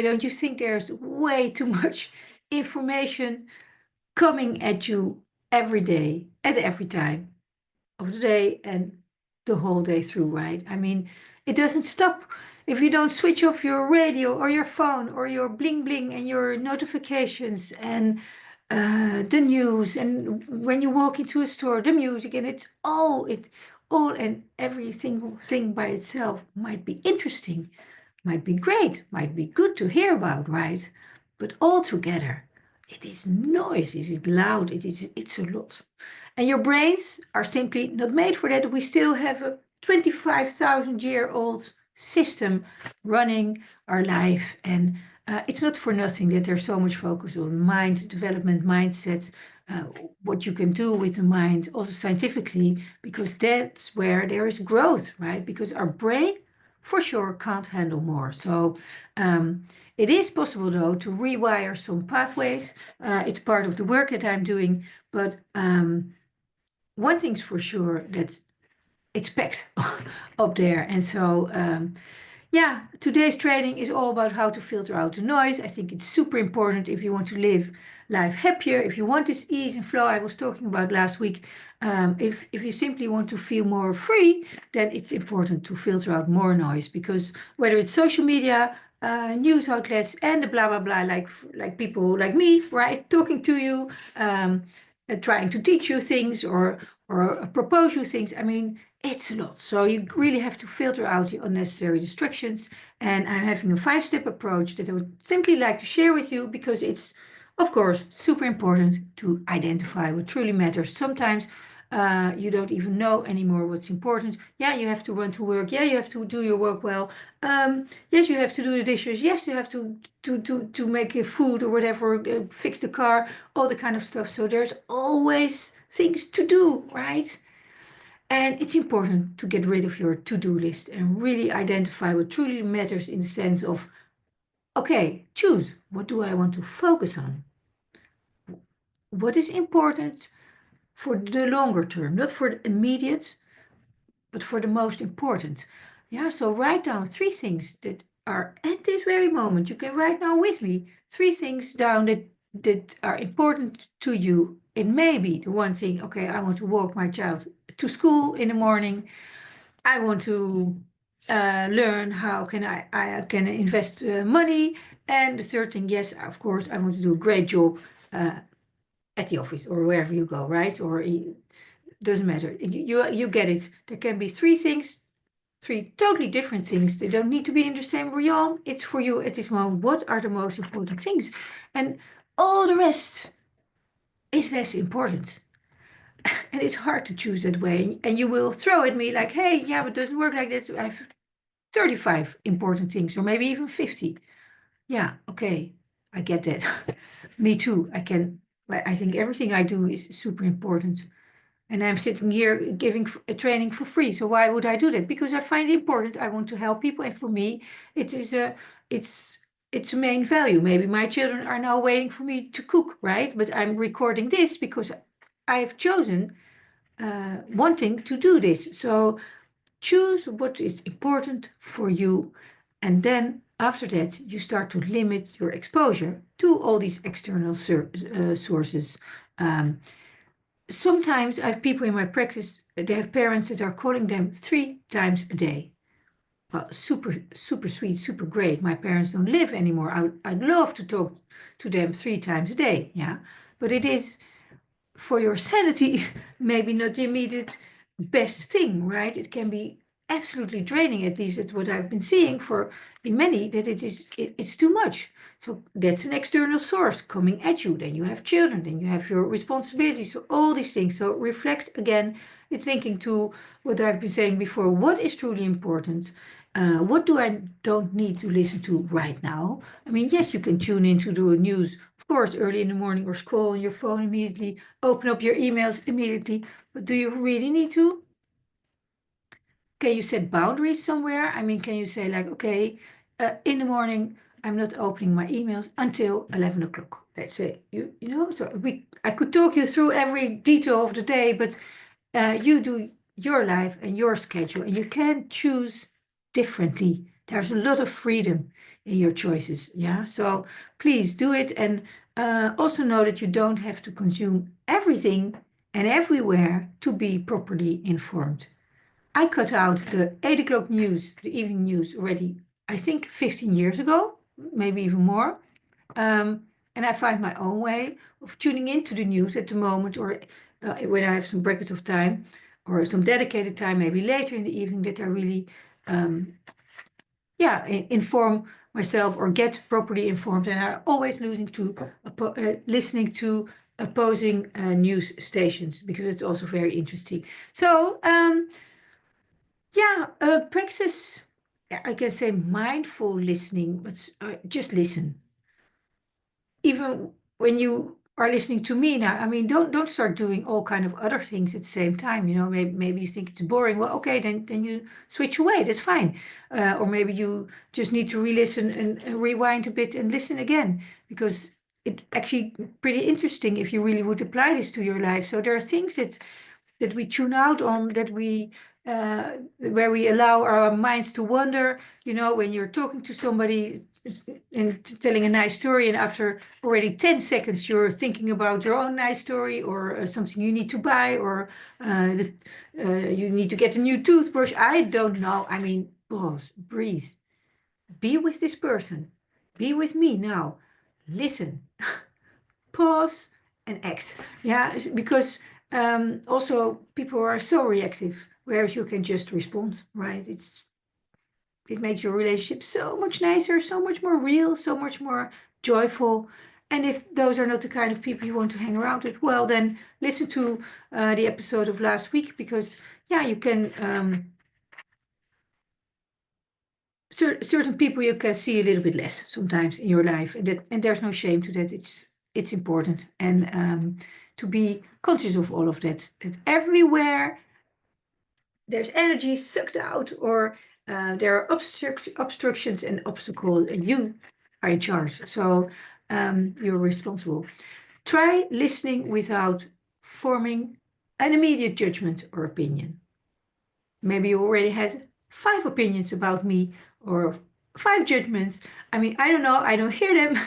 don't you think there's way too much information coming at you every day, at every time of the day and the whole day through, right? I mean, it doesn't stop. If you don't switch off your radio or your phone or your bling bling and your notifications and the news, and when you walk into a store, the music, and all and every single thing by itself might be interesting, might be great, might be good to hear about, right? But all together, it is noise, it is loud, it's a lot. And your brains are simply not made for that. We still have a 25,000-year-old system running our life. And it's not for nothing that there's so much focus on mind development, mindset, uh, what you can do with the mind, also scientifically, because that's where there is growth, right? Because our brain for sure can't handle more. So it is possible, though, to rewire some pathways. It's part of the work that I'm doing. But one thing's for sure, that it's packed up there. And so, yeah, today's training is all about how to filter out the noise. I think it's super important if you want to live life happier, if you want this ease and flow I was talking about last week. If you simply want to feel more free, then it's important to filter out more noise, because whether it's social media, news outlets, and the blah blah blah, like people like me, right, talking to you, trying to teach you things or propose you things. I mean, it's a lot. So you really have to filter out the unnecessary distractions. And I'm having a 5-step approach that I would simply like to share with you, because it's, of course, super important to identify what truly matters. Sometimes you don't even know anymore what's important. Yeah, you have to run to work. Yeah, you have to do your work well. Yes, you have to do the dishes. Yes, you have to make food or whatever, fix the car, all the kind of stuff. So there's always things to do, right? And it's important to get rid of your to-do list and really identify what truly matters, in the sense of, okay, choose, what do I want to focus on? What is important for the longer term, not for the immediate, but for the most important. Yeah, so write down 3 things that are at this very moment. You can write now with me 3 things down that are important to you. It may be the one thing, okay, I want to walk my child to school in the morning. I want to learn how I can invest money. And the third thing, yes, of course, I want to do a great job at the office or wherever you go, right? Or it doesn't matter. You get it. There can be 3 things, 3 totally different things. They don't need to be in the same realm. It's for you at this moment. What are the most important things? And all the rest is less important. And it's hard to choose that way. And you will throw at me like, hey, yeah, but it doesn't work like this. I have 35 important things, or maybe even 50. Yeah, okay, I get that. Me too. I think everything I do is super important. And I'm sitting here giving a training for free. So why would I do that? Because I find it important. I want to help people. And for me, it is it's, it's a main value. Maybe my children are now waiting for me to cook, right? But I'm recording this because I've chosen wanting to do this. So choose what is important for you, and then after that, you start to limit your exposure to all these external sources. Um, Sometimes I have people in my practice, they have parents that are calling them 3 times a day. Well, super, super sweet, super great. My parents don't live anymore. I'd love to talk to them 3 times a day, yeah. But it is, for your sanity, maybe not the immediate best thing, right? It can be absolutely draining. At least that's what I've been seeing for in many, that it's too much. So that's an external source coming at you. Then you have children, then you have your responsibilities, so all these things. So reflect again. It's linking to what I've been saying before. What is truly important? What do I don't need to listen to right now? I mean, yes, you can tune in to the news, of course, early in the morning, or scroll on your phone immediately, open up your emails immediately. But do you really need to? Can you set boundaries somewhere? I mean, can you say like, okay, in the morning, I'm not opening my emails until 11 o'clock. Let's say, you know, so I could talk you through every detail of the day, but you do your life and your schedule, and you can choose differently. There's a lot of freedom in your choices. Yeah, so please do it, and also know that you don't have to consume everything and everywhere to be properly informed. I cut out the 8 o'clock news, the evening news, already, I think 15 years ago, maybe even more. And I find my own way of tuning into the news at the moment, or when I have some brackets of time, or some dedicated time, maybe later in the evening, that I really, um, yeah, inform myself or get properly informed. And I'm always listening to opposing news stations, because it's also very interesting. So, yeah, practice, I can say mindful listening, but just listen. Even when you are listening to me now, I mean, don't start doing all kind of other things at the same time. You know, maybe you think it's boring. Well, okay, then you switch away. That's fine. Or maybe you just need to re-listen and rewind a bit and listen again, because it actually pretty interesting if you really would apply this to your life. So there are things that we tune out on, that we where we allow our minds to wander. You know, when you're talking to somebody and telling a nice story, and after already 10 seconds you're thinking about your own nice story, or something you need to buy, or you need to get a new toothbrush. I don't know. I mean, pause, breathe, be with this person, be with me now, listen, pause, and act. Yeah, because also people are so reactive, whereas you can just respond, right? It makes your relationship so much nicer, so much more real, so much more joyful. And if those are not the kind of people you want to hang around with, well, then listen to the episode of last week, because yeah, you can certain people you can see a little bit less sometimes in your life, and there's no shame to that. It's important, and to be conscious of all of that. That everywhere there's energy sucked out, or there are obstructions and obstacles, and you are in charge. So you're responsible. Try listening without forming an immediate judgment or opinion. Maybe you already had 5 opinions about me, or 5 judgments. I mean, I don't know, I don't hear them,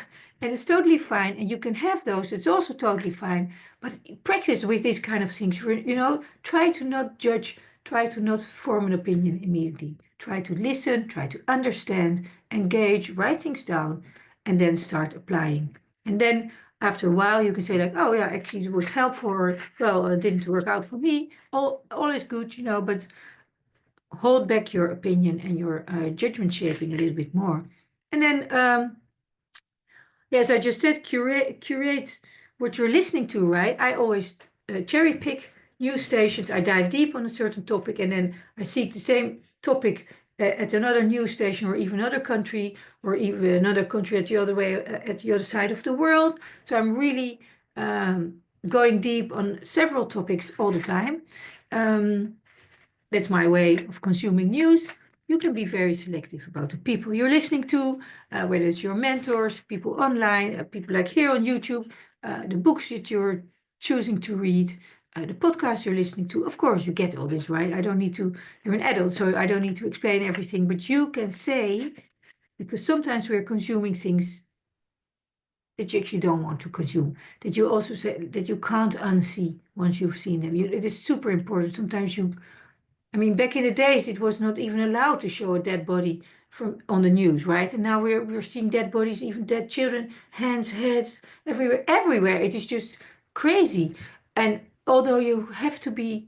and it's totally fine. And you can have those, it's also totally fine. But practice with these kind of things, you know, try to not judge, try to not form an opinion immediately. Try to listen, try to understand, engage, write things down, and then start applying. And then after a while, you can say like, oh yeah, actually it was helpful, or well, it didn't work out for me. All is good, you know, but hold back your opinion and your judgment shaping a little bit more. And then, as I just said, curate what you're listening to, right? I always cherry pick news stations. I dive deep on a certain topic, and then I seek the same topic at another news station, or even another country, or even another country at the other way, at the other side of the world. So I'm really going deep on several topics all the time. That's my way of consuming news. You can be very selective about the people you're listening to, whether it's your mentors, people online, people like here on YouTube, the books that you're choosing to read, the podcast you're listening to. Of course, you get all this, right? I don't need to, you're an adult, so I don't need to explain everything, but you can say, because sometimes we're consuming things that you actually don't want to consume, that you also say that you can't unsee once you've seen them. It is super important. Sometimes I mean, back in the days, it was not even allowed to show a dead body from on the news, right? And now we're seeing dead bodies, even dead children, hands, heads, everywhere, everywhere. It is just crazy. And although you have to be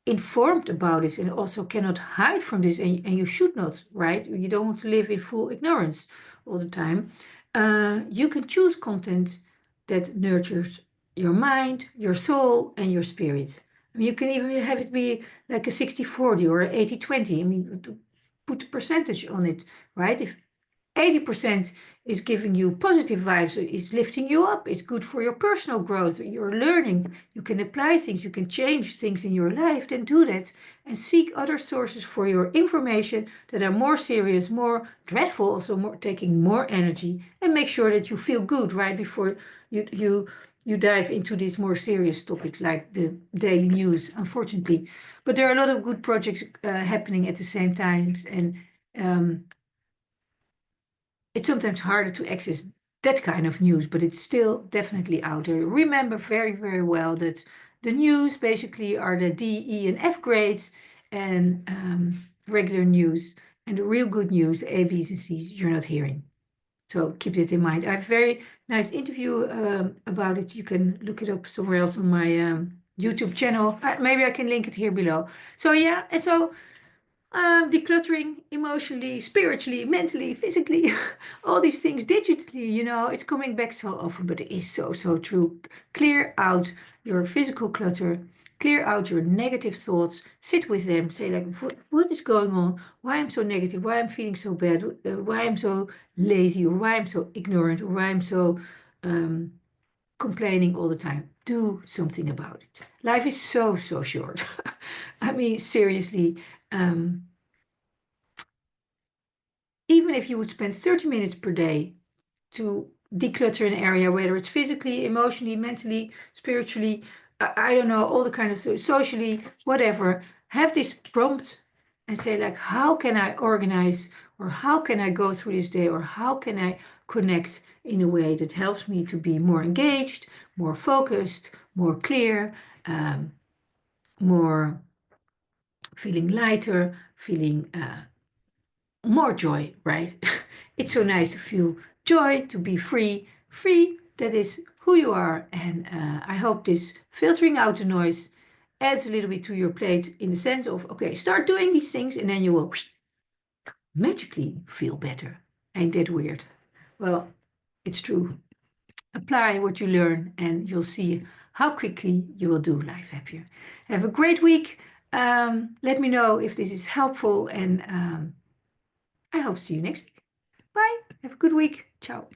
informed about this, and also cannot hide from this, and you should not, right? You don't want to live in full ignorance all the time. You can choose content that nurtures your mind, your soul, and your spirit. I mean, you can even have it be like a 60-40 or 80-20. I mean, to put a percentage on it, right? If 80% is giving you positive vibes, is lifting you up, it's good for your personal growth, you're learning, you can apply things, you can change things in your life, then do that. And seek other sources for your information that are more serious, more dreadful, also more taking more energy, and make sure that you feel good right before you dive into these more serious topics like the daily news, unfortunately. But there are a lot of good projects happening at the same time, and it's sometimes harder to access that kind of news, but it's still definitely out there. Remember very, very well that the news basically are the D, E, and F grades, and regular news, and the real good news, A, B's, and C's, you're not hearing. So keep that in mind. I have a very nice interview about it. You can look it up somewhere else on my YouTube channel. Maybe I can link it here below. So yeah, and so decluttering emotionally, spiritually, mentally, physically, all these things digitally, it's coming back so often, but it is so, so true. Clear out your physical clutter, clear out your negative thoughts, sit with them, say like, what is going on? Why I'm so negative? Why I'm feeling so bad? Why I'm so lazy? Or why I'm so ignorant? Or why I'm so um, complaining all the time? Do something about it. Life is so, so short. I mean, seriously. Um, Even if you would spend 30 minutes per day to declutter an area, whether it's physically, emotionally, mentally, spiritually, I don't know, all the kind of socially, whatever, have this prompt and say like, how can I organize, or how can I go through this day, or how can I connect in a way that helps me to be more engaged, more focused, more clear, more feeling lighter, feeling more joy, right? It's so nice to feel joy, to be free. Free, that is who you are. And I hope this filtering out the noise adds a little bit to your plate in the sense of, okay, start doing these things and then you will magically feel better. Ain't that weird? Well, it's true. Apply what you learn and you'll see how quickly you will do life happier. Have a great week. Let me know if this is helpful, and I hope to see you next week. Bye. Have a good week. Ciao.